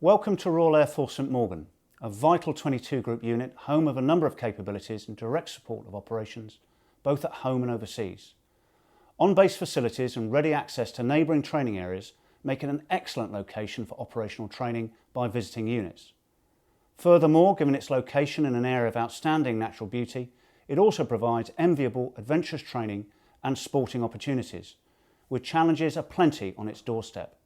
Welcome to Royal Air Force St Mawgan, a vital 22 Group unit, home of a number of capabilities and direct support of operations, both at home and overseas. On-base facilities and ready access to neighbouring training areas make it an excellent location for operational training by visiting units. Furthermore, given its location in an area of outstanding natural beauty, it also provides enviable adventurous training and sporting opportunities, with challenges aplenty on its doorstep.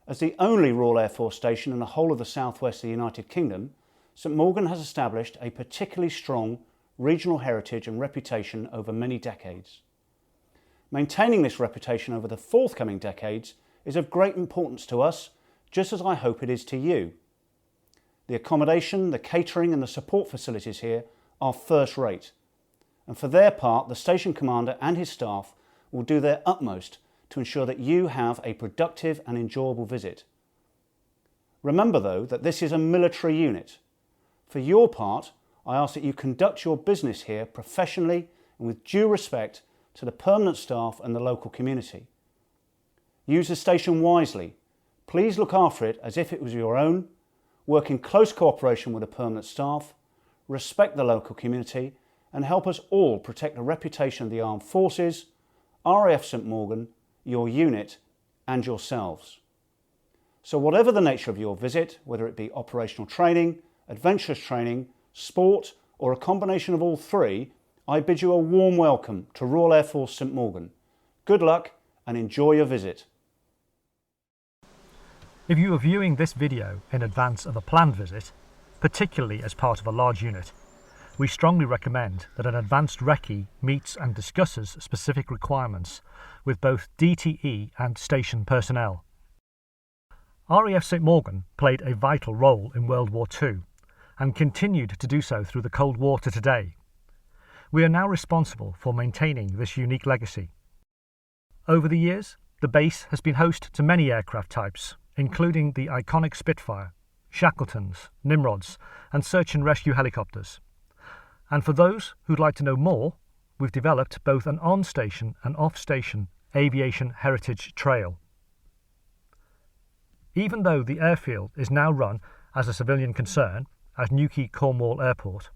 As the only Royal Air Force station in the whole of the southwest of the United Kingdom, St Mawgan has established a particularly strong regional heritage and reputation over many decades. Maintaining this reputation over the forthcoming decades is of great importance to us, just as I hope it is to you. The accommodation, the catering and the support facilities here are first rate, and for their part the station commander and his staff will do their utmost to ensure that you have a productive and enjoyable visit. Remember though that this is a military unit. For your part, I ask that you conduct your business here professionally and with due respect to the permanent staff and the local community. Use the station wisely. Please look after it as if it was your own, work in close cooperation with the permanent staff, respect the local community and help us all protect the reputation of the Armed Forces, RAF St Mawgan, your unit and yourselves. So whatever the nature of your visit, whether it be operational training, adventurous training, sport or a combination of all three, I bid you a warm welcome to Royal Air Force St Mawgan. Good luck and enjoy your visit. If you are viewing this video in advance of a planned visit, particularly as part of a large unit, we strongly recommend that an advanced recce meets and discusses specific requirements with both DTE and station personnel. RAF St Mawgan played a vital role in World War II and continued to do so through the Cold War to today. We are now responsible for maintaining this unique legacy. Over the years, the base has been host to many aircraft types, including the iconic Spitfire, Shackletons, Nimrods and search and rescue helicopters. And for those who'd like to know more, we've developed both an on-station and off-station aviation heritage trail. Even though the airfield is now run as a civilian concern at Newquay Cornwall Airport,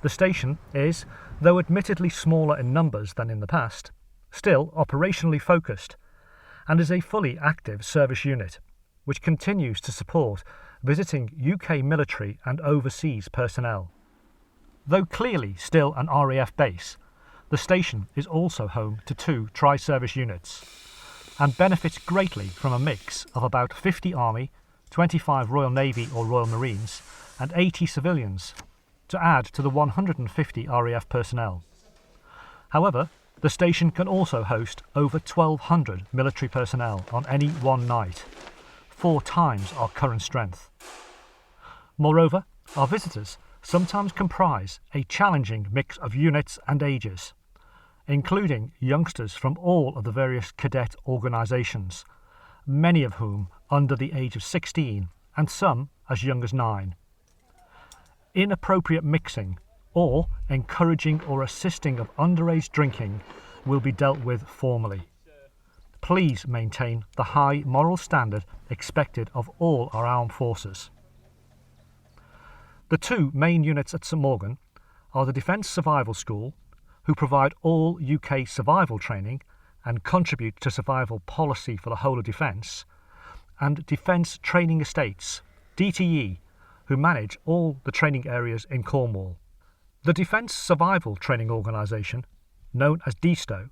the station is, though admittedly smaller in numbers than in the past, still operationally focused and is a fully active service unit, which continues to support visiting UK military and overseas personnel. Though clearly still an RAF base, the station is also home to 2 tri-service units and benefits greatly from a mix of about 50 Army, 25 Royal Navy or Royal Marines and 80 civilians to add to the 150 RAF personnel. However, the station can also host over 1,200 military personnel on any one night, 4 times our current strength. Moreover, our visitors sometimes comprise a challenging mix of units and ages, including youngsters from all of the various cadet organisations, many of whom under the age of 16 and some as young as 9. Inappropriate mixing or encouraging or assisting of underage drinking will be dealt with formally. Please maintain the high moral standard expected of all our armed forces. The 2 main units at St Mawgan are the Defence Survival School, who provide all UK survival training and contribute to survival policy for the whole of Defence, and Defence Training Estates, DTE, who manage all the training areas in Cornwall. The Defence Survival Training Organisation, known as DSTO,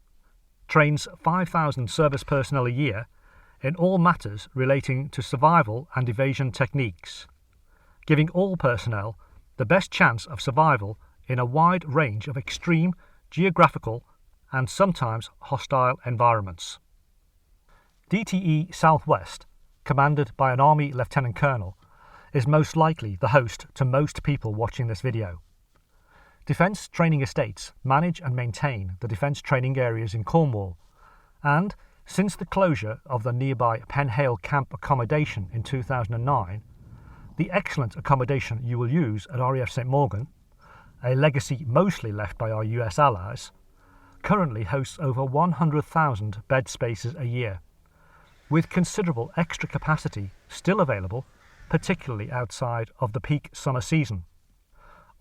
trains 5,000 service personnel a year in all matters relating to survival and evasion techniques, giving all personnel the best chance of survival in a wide range of extreme, geographical and sometimes hostile environments. DTE Southwest, commanded by an Army Lieutenant Colonel, is most likely the host to most people watching this video. Defence Training Estates manage and maintain the defence training areas in Cornwall, and since the closure of the nearby Penhale Camp accommodation in 2009, the excellent accommodation you will use at RAF St Mawgan, a legacy mostly left by our US allies, currently hosts over 100,000 bed spaces a year, with considerable extra capacity still available particularly outside of the peak summer season.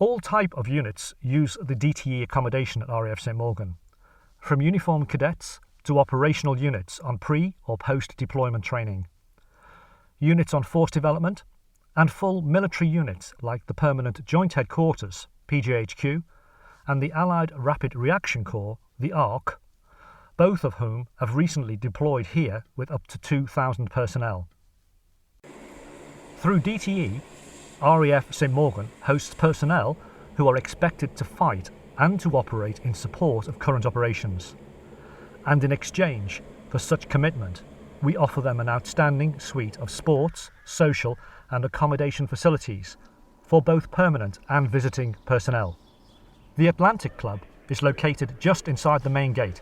All type of units use the DTE accommodation at RAF St Mawgan, from uniformed cadets to operational units on pre- or post-deployment training, units on force development, and full military units like the Permanent Joint Headquarters, PJHQ, and the Allied Rapid Reaction Corps, the ARC, both of whom have recently deployed here with up to 2,000 personnel. Through DTE, RAF St Mawgan hosts personnel who are expected to fight and to operate in support of current operations. And in exchange for such commitment, we offer them an outstanding suite of sports, social and accommodation facilities for both permanent and visiting personnel. The Atlantic Club is located just inside the main gate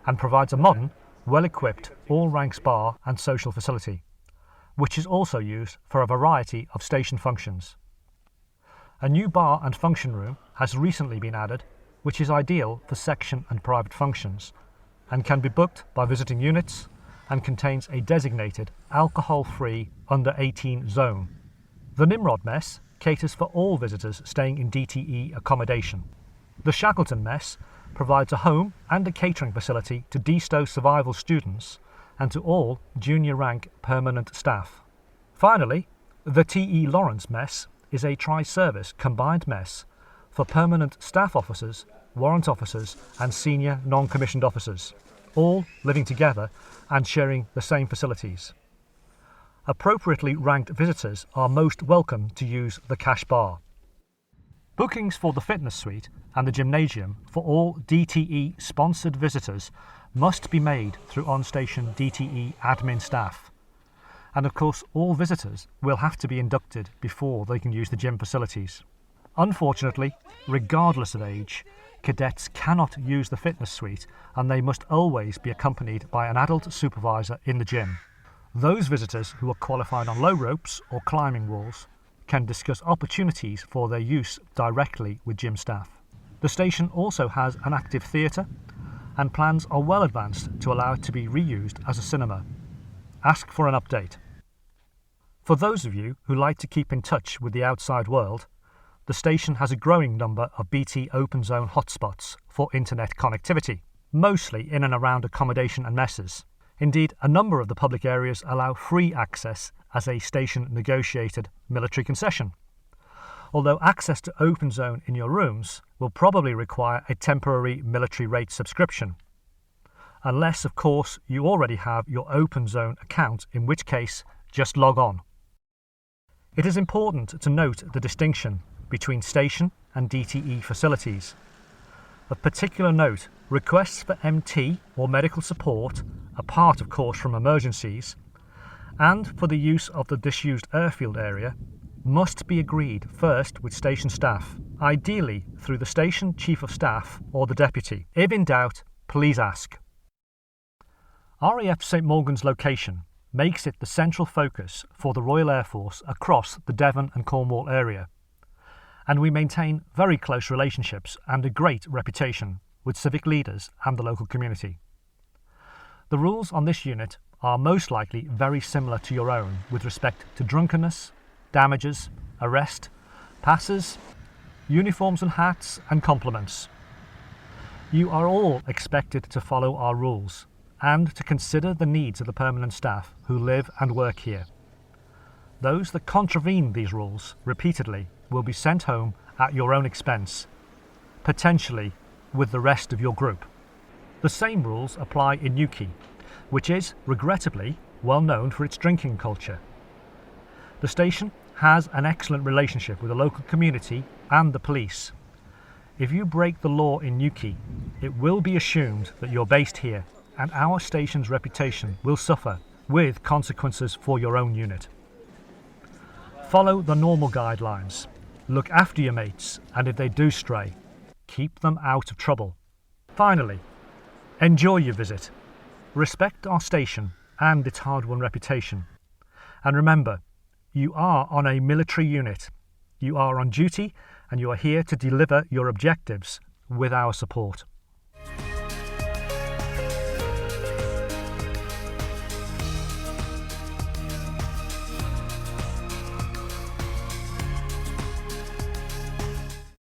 and provides a modern, well-equipped all-ranks bar and social facility, which is also used for a variety of station functions. A new bar and function room has recently been added, which is ideal for section and private functions, and can be booked by visiting units, and contains a designated alcohol-free under-18 zone. The Nimrod Mess caters for all visitors staying in DTE accommodation. The Shackleton Mess provides a home and a catering facility to DSTO survival students and to all junior rank permanent staff. Finally, the T.E. Lawrence Mess is a tri-service combined mess for permanent staff officers, warrant officers and senior non-commissioned officers, all living together and sharing the same facilities. Appropriately ranked visitors are most welcome to use the cash bar. Bookings for the fitness suite and the gymnasium for all DTE sponsored visitors must be made through on-station DTE admin staff. And of course, all visitors will have to be inducted before they can use the gym facilities. Unfortunately, regardless of age, cadets cannot use the fitness suite and they must always be accompanied by an adult supervisor in the gym. Those visitors who are qualified on low ropes or climbing walls can discuss opportunities for their use directly with gym staff. The station also has an active theatre and plans are well advanced to allow it to be reused as a cinema. Ask for an update. For those of you who like to keep in touch with the outside world, the station has a growing number of BT open zone hotspots for internet connectivity, mostly in and around accommodation and messes. Indeed, a number of the public areas allow free access as a station negotiated military concession, although access to open zone in your rooms will probably require a temporary military rate subscription, unless of course you already have your open zone account, in which case just log on. It is important to note the distinction between station and DTE facilities. Of particular note, requests for MT or medical support, apart of course from emergencies, and for the use of the disused airfield area, must be agreed first with station staff, ideally through the station chief of staff or the deputy. If in doubt, please ask. RAF St Mawgan's location makes it the central focus for the Royal Air Force across the Devon and Cornwall area, and we maintain very close relationships and a great reputation with civic leaders and the local community. The rules on this unit are most likely very similar to your own with respect to drunkenness, damages, arrest, passes, uniforms and hats and compliments. You are all expected to follow our rules and to consider the needs of the permanent staff who live and work here. Those that contravene these rules repeatedly will be sent home at your own expense, potentially with the rest of your group. The same rules apply in Newquay, which is, regrettably, well known for its drinking culture. The station has an excellent relationship with the local community and the police. If you break the law in Newquay, it will be assumed that you're based here, and our station's reputation will suffer, with consequences for your own unit. Follow the normal guidelines. Look after your mates, and if they do stray, keep them out of trouble. Finally, enjoy your visit. Respect our station and its hard-won reputation. And remember, you are on a military unit. You are on duty and you are here to deliver your objectives with our support.